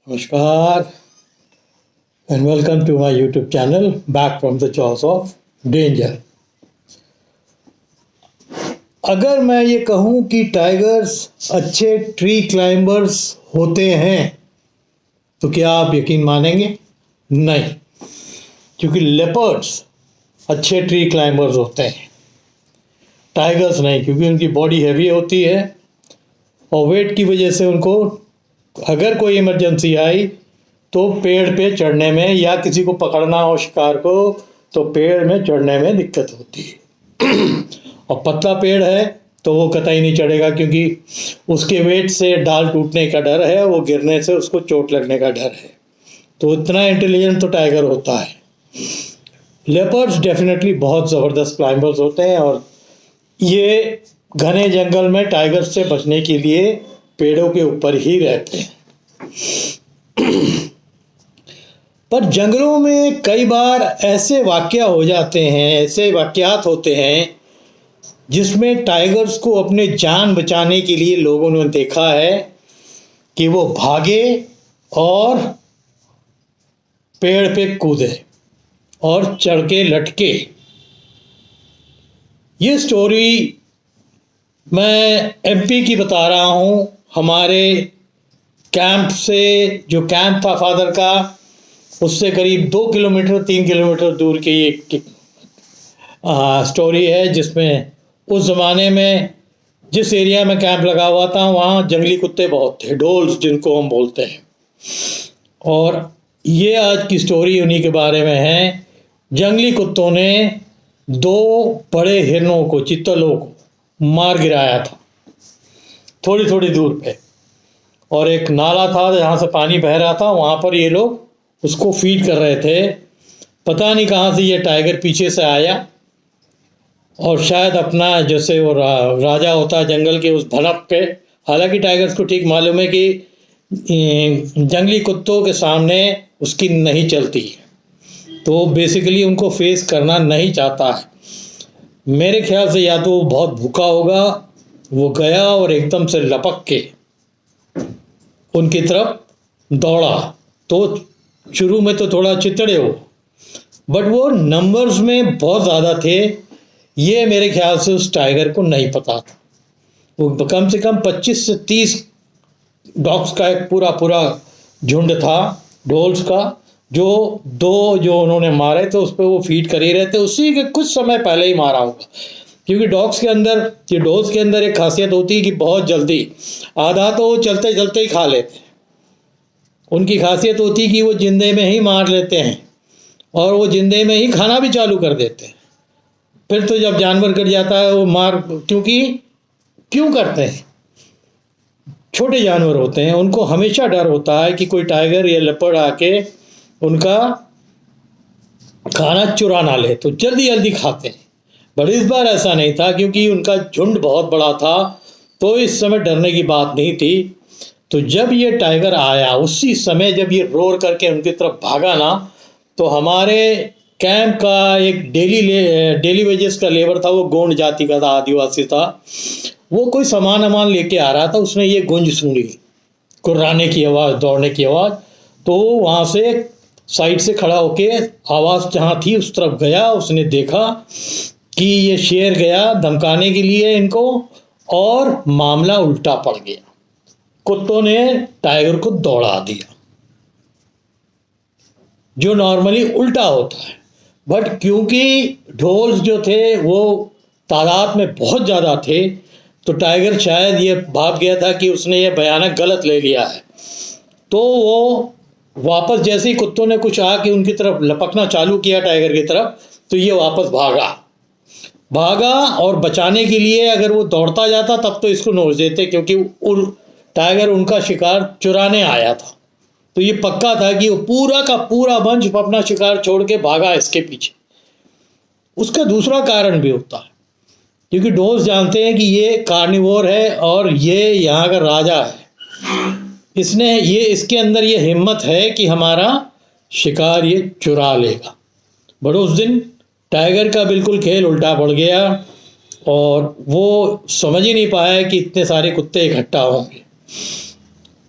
Namaskar and welcome to my YouTube channel Back from the Jaws of Danger। अगर मैं ये कहूँ कि टाइगर्स अच्छे ट्री क्लाइंबर्स होते हैं तो क्या आप यकीन मानेंगे? नहीं, क्योंकि लेपर्ड्स अच्छे ट्री क्लाइंबर्स होते हैं, टाइगर्स नहीं, क्योंकि उनकी बॉडी हैवी होती है और वेट की वजह से उनको अगर कोई इमरजेंसी आई तो पेड़ पे चढ़ने में या किसी को पकड़ना हो शिकार को तो पेड़ में चढ़ने में दिक्कत होती है। और पतला पेड़ है तो वो कतई नहीं चढ़ेगा, क्योंकि उसके वेट से डाल टूटने का डर है, वो गिरने से उसको चोट लगने का डर है। तो इतना इंटेलिजेंट तो टाइगर होता है। लेपर्ड्स डेफिनेटली बहुत ज़बरदस्त क्लाइंबर्स होते हैं और ये घने जंगल में टाइगर्स से बचने के लिए पेड़ों के ऊपर ही रहते हैं। पर जंगलों में कई बार ऐसे वाकया हो जाते हैं, ऐसे वाकयात होते हैं जिसमें टाइगर्स को अपने जान बचाने के लिए लोगों ने देखा है कि वो भागे और पेड़ पे कूदे और चढ़ के लटके। ये स्टोरी मैं एमपी की बता रहा हूँ। हमारे कैंप से, जो कैंप था फादर का, उससे करीब 2 किलोमीटर 3 किलोमीटर दूर की एक स्टोरी है, जिसमें उस ज़माने में जिस एरिया में कैंप लगा हुआ था वहाँ जंगली कुत्ते बहुत थे, डोल्स जिनको हम बोलते हैं। और ये आज की स्टोरी उन्हीं के बारे में है। जंगली कुत्तों ने 2 बड़े हिरणों को, चीतलों को मार गिराया था थोड़ी थोड़ी दूर पे, और एक नाला था जहाँ से पानी बह रहा था, वहाँ पर ये लोग उसको फीड कर रहे थे। पता नहीं कहाँ से ये टाइगर पीछे से आया और शायद अपना, जैसे वो राजा होता है जंगल के, उस भनक पे। हालांकि टाइगर्स को ठीक मालूम है कि जंगली कुत्तों के सामने उसकी नहीं चलती है, तो बेसिकली उनको फेस करना नहीं चाहता है। मेरे ख्याल से या तो वो बहुत भूखा होगा, वो गया और एकदम से लपक के उनकी तरफ दौड़ा। तो शुरू में तो थोड़ा चितड़े हो, बट वो नंबर्स में बहुत ज़्यादा थे। ये मेरे ख्याल से उस टाइगर को नहीं पता था। वो कम से कम 25 से 30 डॉग्स का एक पूरा झुंड था, डोल्स का, जो उन्होंने मारे थे उस पर वो फीड कर ही रहे थे। उसी के कुछ समय पहले ही मारा होगा, क्योंकि डॉग्स के अंदर एक खासियत होती है कि बहुत जल्दी, आधा तो वो चलते चलते ही खा लेते हैं। उनकी खासियत होती है कि वो जिंदे में ही मार लेते हैं और वो जिंदे में ही खाना भी चालू कर देते हैं। फिर तो जब जानवर कट जाता है वो मार, क्यों करते हैं? छोटे जानवर होते हैं, उनको हमेशा डर होता है कि कोई टाइगर या लेपर्ड आके उनका खाना चुरा ना ले, तो जल्दी जल्दी खाते हैं। बट इस बार ऐसा नहीं था, क्योंकि उनका झुंड बहुत बड़ा था, तो इस समय डरने की बात नहीं थी। तो जब ये टाइगर आया, उसी समय जब ये रोर करके उनकी तरफ भागा ना, तो हमारे कैंप का एक डेली वेजेस का लेबर था, वो गोंड जाति का था, आदिवासी था। वो कोई सामान लेके आ रहा था, उसने ये गूंज सुनी, कुर्राने की आवाज़, दौड़ने की आवाज़। तो वहाँ से साइड से खड़ा होके आवाज़ जहाँ थी उस तरफ गया। उसने देखा कि ये शेर गया धमकाने के लिए इनको, और मामला उल्टा पड़ गया। कुत्तों ने टाइगर को दौड़ा दिया, जो नॉर्मली उल्टा होता है। बट क्योंकि ढोल्स जो थे वो तादाद में बहुत ज़्यादा थे, तो टाइगर शायद ये भाग गया था कि उसने ये भयानक गलत ले लिया है। तो वो वापस, जैसे ही कुत्तों ने कुछ आके उनकी तरफ लपकना चालू किया टाइगर की तरफ, तो ये वापस भागा और बचाने के लिए अगर वो दौड़ता जाता तब तो इसको नोच देते, क्योंकि टाइगर उनका शिकार चुराने आया था। तो ये पक्का था कि वो पूरा का पूरा बंच अपना शिकार छोड़ के भागा इसके पीछे। उसका दूसरा कारण भी होता है, क्योंकि डोल्स जानते हैं कि ये कार्निवोर है और ये यहाँ का राजा है। इसके अंदर ये हिम्मत है कि हमारा शिकार ये चुरा लेगा। बट उस दिन टाइगर का बिल्कुल खेल उल्टा पड़ गया और वो समझ ही नहीं पाया कि इतने सारे कुत्ते इकट्ठा होंगे।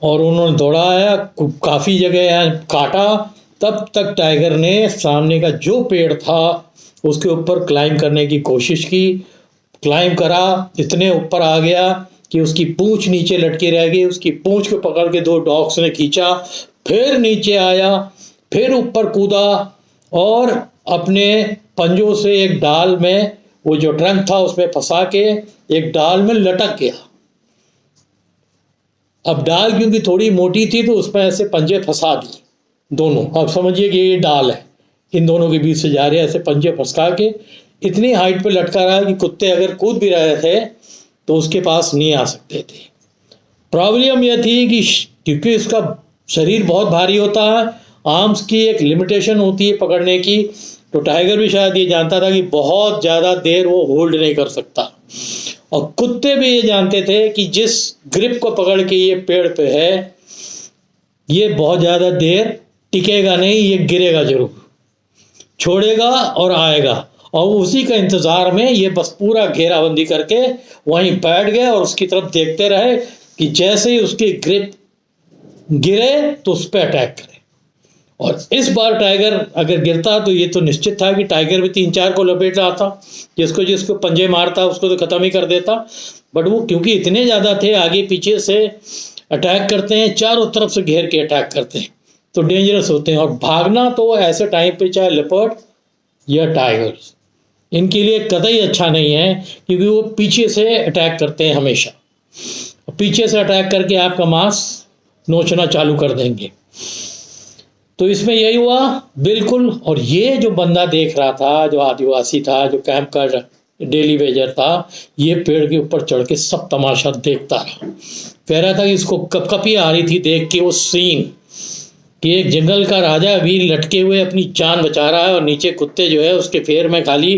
और उन्होंने दौड़ाया, काफ़ी जगह यहाँ काटा। तब तक टाइगर ने सामने का जो पेड़ था उसके ऊपर क्लाइंब करने की कोशिश की। क्लाइंब करा, इतने ऊपर आ गया कि उसकी पूंछ नीचे लटकी रह गई। उसकी पूंछ को पकड़ के दो डॉग्स ने खींचा, फिर नीचे आया, फिर ऊपर कूदा और अपने पंजों से एक डाल में, वो जो ट्रंक था उसमें फंसा के एक डाल में लटक गया। अब डाल क्योंकि थोड़ी मोटी थी तो उसमें ऐसे पंजे फंसा दी दोनों। अब समझिए कि ये डाल है, इन दोनों के बीच से जा रहे, ऐसे पंजे फंसा के इतनी हाइट पे लटका रहा कि कुत्ते अगर कूद भी रहे थे तो उसके पास नहीं आ सकते थे। प्रॉब्लम यह थी कि क्योंकि इसका शरीर बहुत भारी होता है, आर्म्स की एक लिमिटेशन होती है पकड़ने की, तो टाइगर भी शायद ये जानता था कि बहुत ज़्यादा देर वो होल्ड नहीं कर सकता। और कुत्ते भी ये जानते थे कि जिस ग्रिप को पकड़ के ये पेड़ पे है, ये बहुत ज़्यादा देर टिकेगा नहीं, ये गिरेगा जरूर, छोड़ेगा और आएगा। और उसी का इंतज़ार में ये बस पूरा घेराबंदी करके वहीं बैठ गए और उसकी तरफ देखते रहे कि जैसे ही उसकी ग्रिप गिरे तो उस पर अटैक करे। और इस बार टाइगर अगर गिरता तो ये तो निश्चित था कि टाइगर भी 3-4 को लपेट रहा था, जिसको जिसको पंजे मारता उसको तो ख़त्म ही कर देता। बट वो क्योंकि इतने ज़्यादा थे, आगे पीछे से अटैक करते हैं, चारों तरफ से घेर के अटैक करते हैं, तो डेंजरस होते हैं। और भागना तो ऐसे टाइम पे चाहे लेपर्ड या टाइगर्स, इनके लिए कतई अच्छा नहीं है, क्योंकि वो पीछे से अटैक करते हैं हमेशा। पीछे से अटैक करके आपका मांस नोचना चालू कर देंगे। तो इसमें यही हुआ बिल्कुल। और ये जो बंदा देख रहा था, जो आदिवासी था, जो कैंप का डेली वेजर था, ये पेड़ के ऊपर चढ़ के सब तमाशा देखता रहा। कह रहा था कि इसको कपकपी आ रही थी देख के वो सीन कि एक जंगल का राजा भी लटके हुए अपनी जान बचा रहा है और नीचे कुत्ते जो है उसके फेर में खाली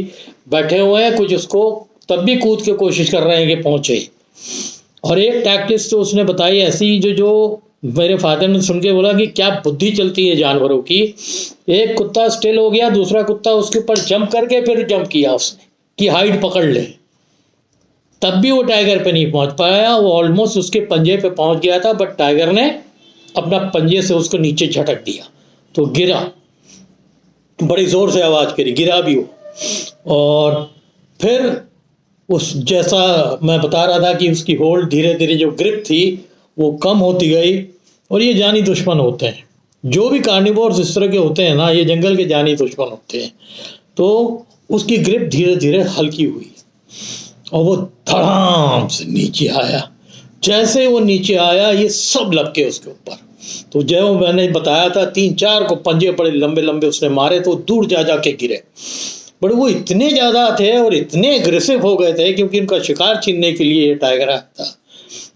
बैठे हुए हैं, कुछ उसको तब भी कूद के कोशिश कर रहे हैं कि पहुँचे। और एक टैक्टिक्स तो उसने बताई ऐसी जो मेरे फादर ने सुन के बोला कि क्या बुद्धि चलती है जानवरों की। एक कुत्ता स्टिल हो गया, दूसरा कुत्ता उसके ऊपर जंप करके फिर जंप किया उसने कि हाइट पकड़ ले, तब भी वो टाइगर पे नहीं पहुंच पाया। वो ऑलमोस्ट उसके पंजे पे पहुंच गया था, बट टाइगर ने अपना पंजे से उसको नीचे झटक दिया तो गिरा, बड़ी जोर से आवाज़ करी, गिरा भी वो। और फिर उस जैसा मैं बता रहा था कि उसकी होल्ड धीरे धीरे जो ग्रिप थी वो कम होती गई। और ये जानी दुश्मन होते हैं, जो भी कार्निवोर्स इस तरह के होते हैं ना, ये जंगल के जानी दुश्मन होते हैं। तो उसकी ग्रिप धीरे धीरे हल्की हुई और वो धड़ाम से नीचे आया। जैसे वो नीचे आया ये सब लपके उसके ऊपर। तो जो मैंने बताया था 3-4 को पंजे बड़े लंबे लंबे उसने मारे तो दूर जा जा के गिरे। बट वो इतने ज़्यादा थे और इतने एग्रेसिव हो गए थे, क्योंकि उनका शिकार छीनने के लिए ये टाइगर आया था,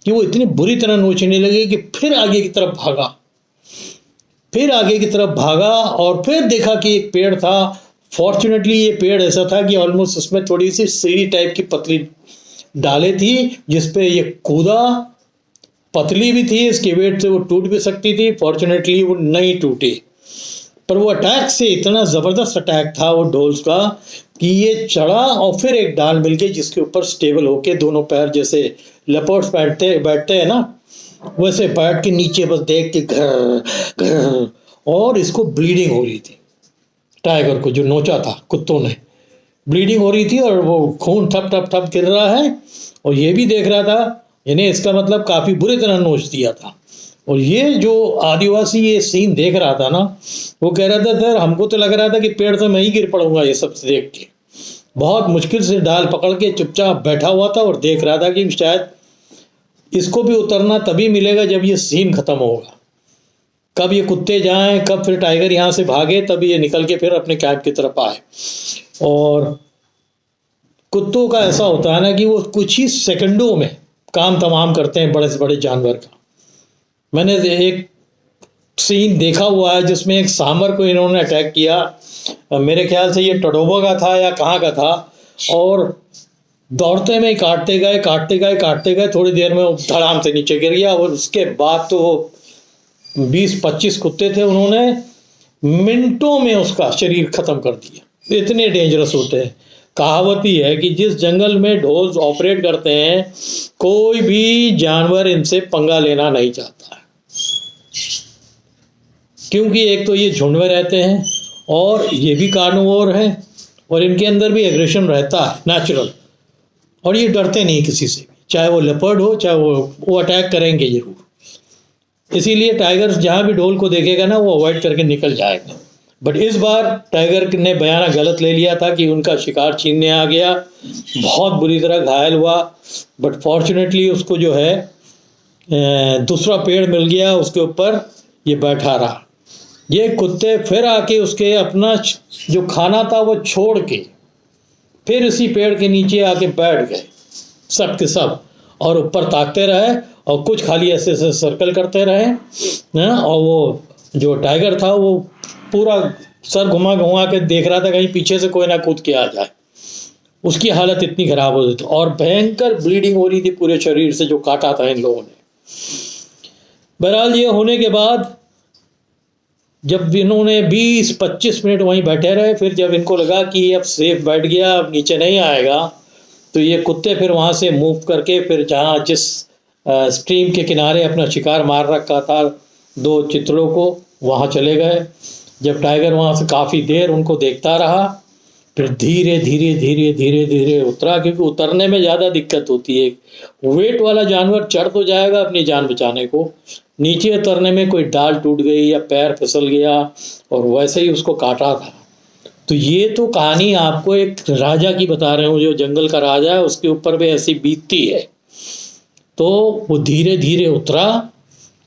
कि वो इतनी बुरी तरह नोचने लगे कि फिर आगे की तरफ भागा, फिर आगे की तरफ भागा। और फिर देखा कि एक पेड़ था। फॉर्चुनेटली ये पेड़ ऐसा था कि ऑलमोस्ट उसमें थोड़ी सी सीढ़ी टाइप की पतली डालें थी, जिसपे ये कूदा। पतली भी थी, इसके वेट से वो टूट भी सकती थी। फॉर्चुनेटली वो नहीं टूटी, पर वो अटैक से इतना ज़बरदस्त अटैक था वो ढोल्स का कि ये चढ़ा और फिर एक डाल मिल गई जिसके ऊपर स्टेबल होके दोनों पैर, जैसे लेपर्ड्स बैठते हैं ना, वैसे बैठ के नीचे बस देख के घर घर। और इसको ब्लीडिंग हो रही थी, टाइगर को जो नोचा था कुत्तों ने, ब्लीडिंग हो रही थी और वो खून ठप ठप ठप गिर रहा है। और ये भी देख रहा था, यानी इसका मतलब काफ़ी बुरी तरह नोच दिया था। और ये जो आदिवासी ये सीन देख रहा था ना, वो कह रहा था सर हमको तो लग रहा था कि पेड़ से मैं ही गिर पड़ूंगा ये सब देख के। बहुत मुश्किल से डाल पकड़ के चुपचाप बैठा हुआ था और देख रहा था कि शायद इसको भी उतरना तभी मिलेगा जब ये सीन ख़त्म होगा, कब ये कुत्ते जाएं, कब फिर टाइगर यहाँ से भागे, तब ये निकल के फिर अपने कैंप की तरफ आए। और कुत्तों का ऐसा होता है ना कि वो कुछ ही सेकंडों में काम तमाम करते हैं बड़े से बड़े जानवर का। मैंने एक सीन देखा हुआ है जिसमें एक सांबर को इन्होंने अटैक किया, मेरे ख्याल से ये टडोबा का था या कहाँ का था, और दौड़ते में काटते गए, थोड़ी देर में वो धड़ाम से नीचे गिर गया। और उसके बाद तो 20-25 कुत्ते थे, उन्होंने मिनटों में उसका शरीर ख़त्म कर दिया। इतने डेंजरस होते हैं। कहावत ही है कि जिस जंगल में ढोल ऑपरेट करते हैं, कोई भी जानवर इनसे पंगा लेना नहीं चाहता है। क्योंकि एक तो ये झुंड में रहते हैं और ये भी कार्निवोर हैं और इनके अंदर भी एग्रेशन रहता है नेचुरल, और ये डरते नहीं किसी से, चाहे वो लेपर्ड हो चाहे वो अटैक करेंगे जरूर। इसीलिए टाइगर जहाँ भी ढोल को देखेगा ना वो अवॉइड करके निकल जाएगा। बट इस बार टाइगर ने बयाना गलत ले लिया था कि उनका शिकार छीनने आ गया, बहुत बुरी तरह घायल हुआ। बट फॉर्चुनेटली उसको जो है दूसरा पेड़ मिल गया, उसके ऊपर ये बैठा रहा। ये कुत्ते फिर आके उसके अपना जो खाना था वो छोड़ के फिर इसी पेड़ के नीचे आके बैठ गए सब के सब, और ऊपर ताकते रहे और कुछ खाली ऐसे ऐसे सर्कल करते रहे ना। और वो जो टाइगर था वो पूरा सर घुमा घुमा के देख रहा था कहीं पीछे से कोई ना कूद के आ जाए। उसकी हालत इतनी खराब हो गई थी और भयंकर ब्लीडिंग हो रही थी पूरे शरीर से जो काटा था इन लोगों ने। बहरहाल ये होने के बाद जब इन्होंने 20-25 मिनट वहीं बैठे रहे, फिर जब इनको लगा कि अब सेफ बैठ गया, अब नीचे नहीं आएगा, तो ये कुत्ते फिर वहाँ से मूव करके फिर जहाँ जिस स्ट्रीम के किनारे अपना शिकार मार रखा था 2 चितलों को, वहाँ चले गए। जब टाइगर वहाँ से काफ़ी देर उनको देखता रहा, फिर धीरे धीरे धीरे धीरे धीरे उतरा, क्योंकि उतरने में ज़्यादा दिक्कत होती है। वेट वाला जानवर चढ़ तो जाएगा अपनी जान बचाने को, नीचे उतरने में कोई डाल टूट गई या पैर फिसल गया और वैसे ही उसको काटा था। तो ये तो कहानी आपको एक राजा की बता रहे हूँ, जो जंगल का राजा है उसके ऊपर भी ऐसी बीतती है। तो वो धीरे धीरे उतरा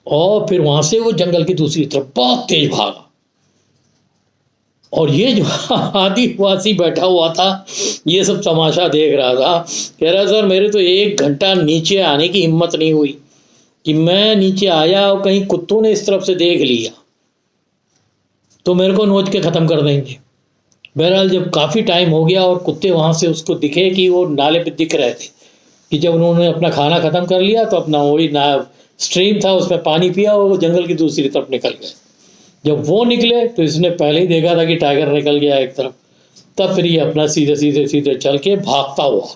और फिर वहाँ से वो जंगल की दूसरी तरफ बहुत तेज भागा। और ये जो आदिवासी बैठा हुआ था ये सब तमाशा देख रहा था, कह रहा सर मेरे तो 1 घंटा नीचे आने की हिम्मत नहीं हुई कि मैं नीचे आया और कहीं कुत्तों ने इस तरफ से देख लिया तो मेरे को नोच के ख़त्म कर देंगे। बहरहाल जब काफ़ी टाइम हो गया और कुत्ते वहाँ से उसको दिखे कि वो नाले पे दिख रहे थे, कि जब उन्होंने अपना खाना ख़त्म कर लिया तो अपना वही ना स्ट्रीम था उसमें पानी पिया और वो जंगल की दूसरी तरफ निकल गए। जब वो निकले तो इसने पहले ही देखा था कि टाइगर निकल गया एक तरफ, तब फिर ये अपना सीधे सीधे सीधे चल के भागता हुआ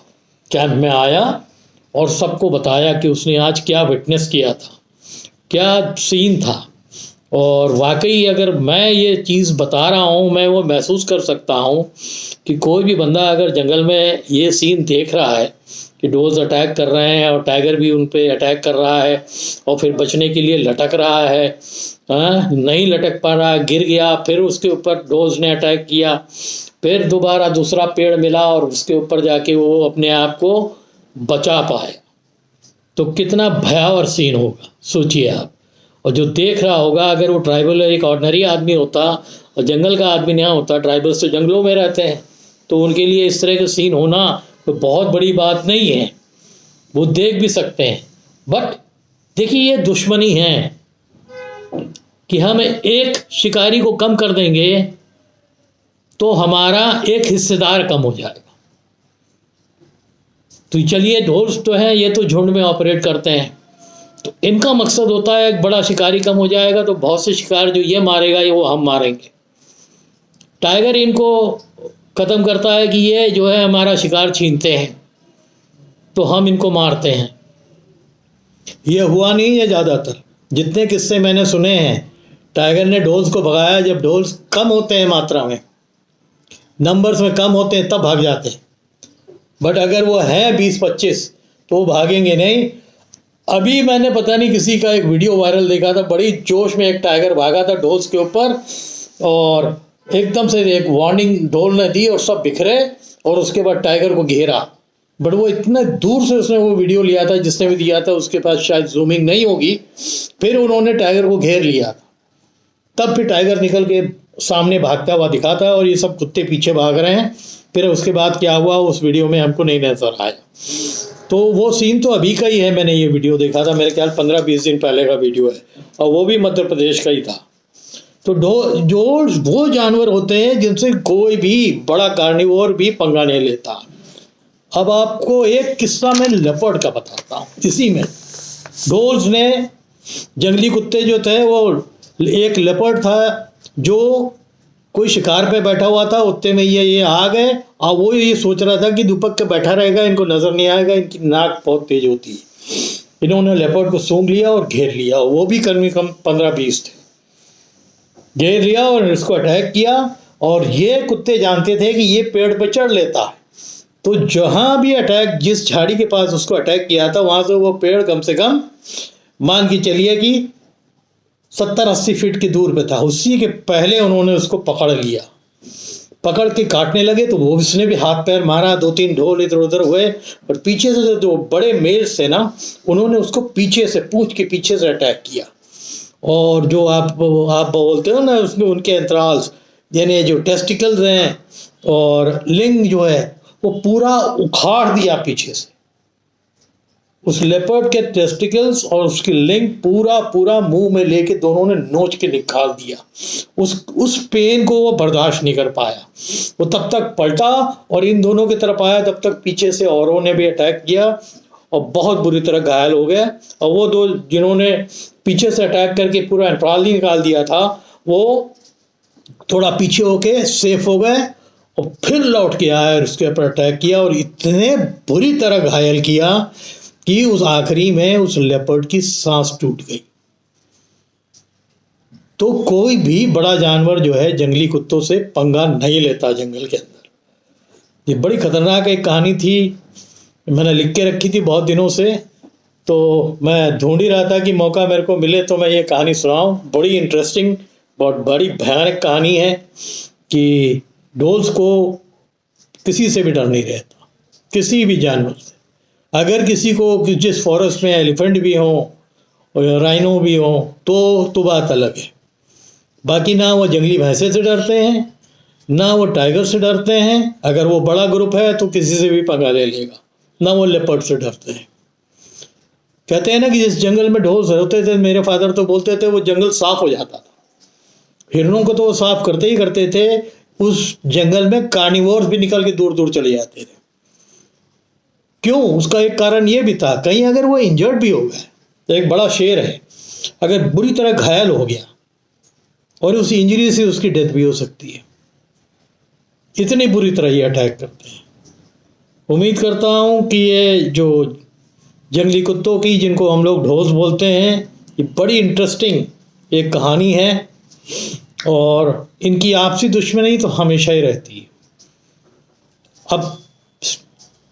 कैंप में आया और सबको बताया कि उसने आज क्या विटनेस किया था, क्या सीन था। और वाकई अगर मैं ये चीज़ बता रहा हूँ, मैं वो महसूस कर सकता हूँ कि कोई भी बंदा अगर जंगल में ये सीन देख रहा है कि डोज अटैक कर रहे हैं और टाइगर भी उन पे अटैक कर रहा है और फिर बचने के लिए लटक रहा है, नहीं लटक पा रहा, गिर गया, फिर उसके ऊपर डोज ने अटैक किया, फिर दोबारा दूसरा पेड़ मिला और उसके ऊपर जाके वो अपने आप को बचा पाए, तो कितना भयावह सीन होगा सोचिए आप। और जो देख रहा होगा, अगर वो ट्राइबल एक ऑर्डिनरी आदमी होता और जंगल का आदमी नहीं होता, ट्राइबल्स तो जंगलों में रहते हैं, तो उनके लिए इस तरह का सीन होना तो बहुत बड़ी बात नहीं है, वो देख भी सकते हैं। बट देखिए ये दुश्मनी है कि हम एक शिकारी को कम कर देंगे तो हमारा एक हिस्सेदार कम हो जाएगा। तो चलिए ढोल तो हैं, ये तो झुंड में ऑपरेट करते हैं, तो इनका मकसद होता है एक बड़ा शिकारी कम हो जाएगा तो बहुत से शिकार जो ये मारेगा ये वो हम मारेंगे। टाइगर इनको ख़त्म करता है कि ये जो है हमारा शिकार छीनते हैं तो हम इनको मारते हैं। ये हुआ नहीं है, ज़्यादातर जितने किस्से मैंने सुने हैं टाइगर ने ढोल्स को भगाया जब ढोल्स कम होते हैं, मात्रा में नंबर्स में कम होते हैं तब भाग जाते हैं। बट अगर वो है 20-25 तो वो भागेंगे नहीं। अभी मैंने पता नहीं किसी का एक वीडियो वायरल देखा था, बड़ी जोश में एक टाइगर भागा था ढोल्स के ऊपर और एकदम से एक वार्निंग ढोल ने दी और सब बिखरे और उसके बाद टाइगर को घेरा। बट वो इतना दूर से उसने वो वीडियो लिया था, जिसने भी दिया था उसके पास शायद जूमिंग नहीं होगी, फिर उन्होंने टाइगर को घेर लिया था, तब फिर टाइगर निकल के सामने भागता हुआ दिखा था और ये सब कुत्ते पीछे भाग रहे हैं। फिर उसके बाद क्या हुआ उस वीडियो में हमको नहीं नजर आया। तो वो सीन तो अभी का ही है, मैंने ये वीडियो देखा था, मेरे ख्याल 15-20 दिन पहले का वीडियो है और वो भी मध्य प्रदेश का ही था। तो जो वो जानवर होते हैं जिनसे कोई भी बड़ा कार्निवोर भी पंगा नहीं लेता। अब आपको एक किस्सा मैं लेपर्ड का बताता हूँ। इसी में ढोल्स ने जंगली कुत्ते जो थे, वो एक लेपर्ड था जो कोई शिकार पे बैठा हुआ था, उत्ते में ये आ गए और वो ये सोच रहा था कि दुपक के बैठा रहेगा, इनको नज़र नहीं आएगा, इनकी नाक बहुत तेज होती है। इन्होंने लेपर्ड को सूंघ लिया और घेर लिया, वो भी कम 15-20 थे। घेर लिया और इसको अटैक किया। और ये कुत्ते जानते थे कि ये पेड़ पर चढ़ लेता है, तो जहां भी अटैक, जिस झाड़ी के पास उसको अटैक किया था, वहां से वो पेड़ कम से कम मान के चलिए कि 70-80 फीट की दूर पे था। उसी के पहले उन्होंने उसको पकड़ लिया। पकड़ के काटने लगे तो वो उसने भी हाथ पैर मारा, 2-3 ढोल इधर उधर हुए, और पीछे से जो बड़े मेल्स थे ना, उन्होंने उसको पीछे से, पूंछ के पीछे से अटैक किया। और जो आप बोलते हो ना, उसमें उनके अंतराल्स, यानी जो टेस्टिकल्स हैं और लिंग जो है, वो पूरा उखाड़ दिया पीछे से। उस लेपर्ड के टेस्टिकल्स और उसकी लिंग पूरा मुंह में लेके दोनों ने नोच के निकाल दिया। उस पेन को वो बर्दाश्त नहीं कर पाया। वो तब तक पलटा और इन दोनों की तरफ आया, तब तक पीछे से औरों ने भी अटैक किया और बहुत बुरी तरह घायल हो गए। और वो दो जिन्होंने पीछे से अटैक करके पूरा अंतराल ही निकाल दिया था, वो थोड़ा पीछे होके सेफ हो गए और फिर लौट के आया और उसके ऊपर अटैक किया और इतने बुरी तरह घायल किया कि उस आखिरी में उस लेपर्ड की सांस टूट गई। तो कोई भी बड़ा जानवर जो है जंगली कुत्तों से पंगा नहीं लेता जंगल के अंदर। ये बड़ी खतरनाक एक कहानी थी, मैंने लिख के रखी थी बहुत दिनों से, तो मैं ढूंढ ही रहा था कि मौका मेरे को मिले तो मैं ये कहानी सुनाऊं। बड़ी इंटरेस्टिंग, बहुत बड़ी भयानक कहानी है कि डोल्स को किसी से भी डर नहीं रहता, किसी भी जानवर से। अगर किसी को जिस फॉरेस्ट में एलिफेंट भी हो और राइनो भी हो तो बात अलग है। बाकी ना वो जंगली भैंसे से डरते हैं, ना वो टाइगर से डरते हैं। अगर वो बड़ा ग्रुप है तो किसी से भी पंगा ले लेगा। ना वो लेपर्ड से डरते हैं। कहते हैं ना कि जिस जंगल में ढोल होते थे, मेरे फादर तो बोलते थे, वो जंगल साफ हो जाता था। हिरणों को तो वो साफ करते ही करते थे। उस जंगल में कार्निवोर्स भी निकल के दूर दूर चले जाते थे। क्यों? उसका एक कारण ये भी था, कहीं अगर वो इंजर्ड भी हो गए, तो एक बड़ा शेर है, अगर बुरी तरह घायल हो गया और उस इंजरी से उसकी डेथ भी हो सकती है। इतनी बुरी तरह ये अटैक करते हैं। उम्मीद करता हूँ कि ये जो जंगली कुत्तों की, जिनको हम लोग ढोल्स बोलते हैं, ये बड़ी इंटरेस्टिंग एक कहानी है और इनकी आपसी दुश्मनी तो हमेशा ही रहती है। अब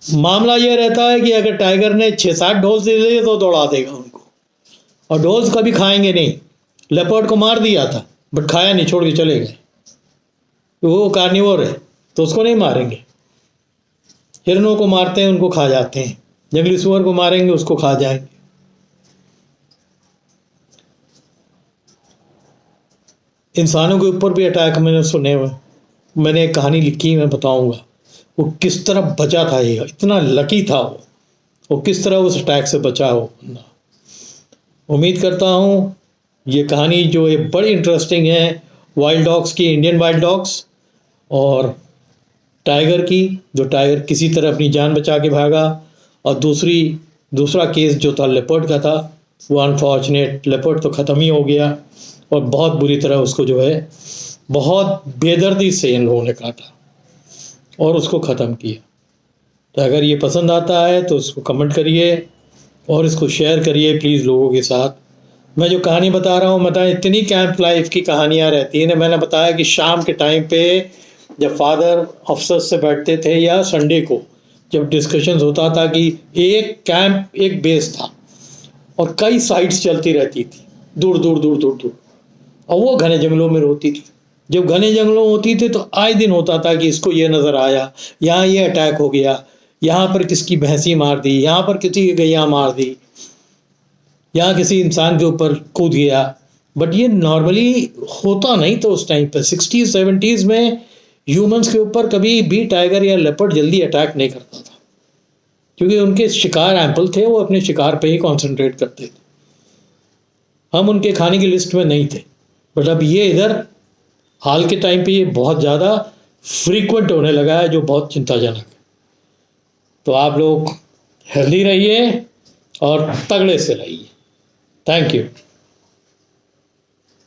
मामला यह रहता है कि अगर टाइगर ने 6-7 ढोल्स दे दिए तो दौड़ा देगा उनको, और ढोल्स कभी खाएंगे नहीं। लेपर्ड को मार दिया था बट खाया नहीं, छोड़ के चले गए। वो कार्निवोर है तो उसको नहीं मारेंगे। हिरणों को मारते हैं, उनको खा जाते हैं। जंगली सुअर को मारेंगे, उसको खा जाएंगे। इंसानों के ऊपर भी अटैक मैंने सुने हुए, मैंने एक कहानी लिखी, मैं बताऊंगा वो किस तरह बचा था। ये इतना लकी था वो किस तरह उस अटैक से बचा हो। उम्मीद करता हूँ ये कहानी जो है बड़ी इंटरेस्टिंग है, वाइल्ड डॉग्स की, इंडियन वाइल्ड डॉग्स और टाइगर की, जो टाइगर किसी तरह अपनी जान बचा के भागा। और दूसरा केस जो था लेपर्ड का था, वो अनफॉर्चुनेट लेपर्ड तो ख़त्म ही हो गया और बहुत बुरी तरह उसको जो है बहुत बेदर्दी से इन लोगों ने काटा और उसको ख़त्म किया। तो अगर ये पसंद आता है तो उसको कमेंट करिए और इसको शेयर करिए प्लीज़ लोगों के साथ। मैं जो कहानी बता रहा हूँ, बताएं, इतनी कैंप लाइफ की कहानियाँ रहती हैं ना। मैंने बताया कि शाम के टाइम पे जब फादर ऑफिसर्स से बैठते थे या संडे को जब डिस्कशंस होता था कि एक कैंप, एक बेस था और कई साइट्स चलती रहती थी दूर दूर, और वो घने जंगलों में होती थी। जब घने जंगलों होती थी तो आए दिन होता था कि इसको ये नज़र आया, यहाँ ये अटैक हो गया, यहाँ पर किसकी भैंसी मार दी, यहाँ पर किसी की गैया मार दी, यहाँ किसी इंसान के ऊपर कूद गया। बट ये नॉर्मली होता नहीं था उस टाइम पर। 60s-70s में ह्यूमंस के ऊपर कभी भी टाइगर या लेपर्ड जल्दी अटैक नहीं करता था, क्योंकि उनके शिकार एम्पल थे, वो अपने शिकार पे ही कॉन्सेंट्रेट करते थे। हम उनके खाने की लिस्ट में नहीं थे। बट अब ये इधर हाल के टाइम पे ये बहुत ज़्यादा फ्रीक्वेंट होने लगा है, जो बहुत चिंताजनक है। तो आप लोग हेल्दी रहिए और तगड़े से रहिए। Thank you.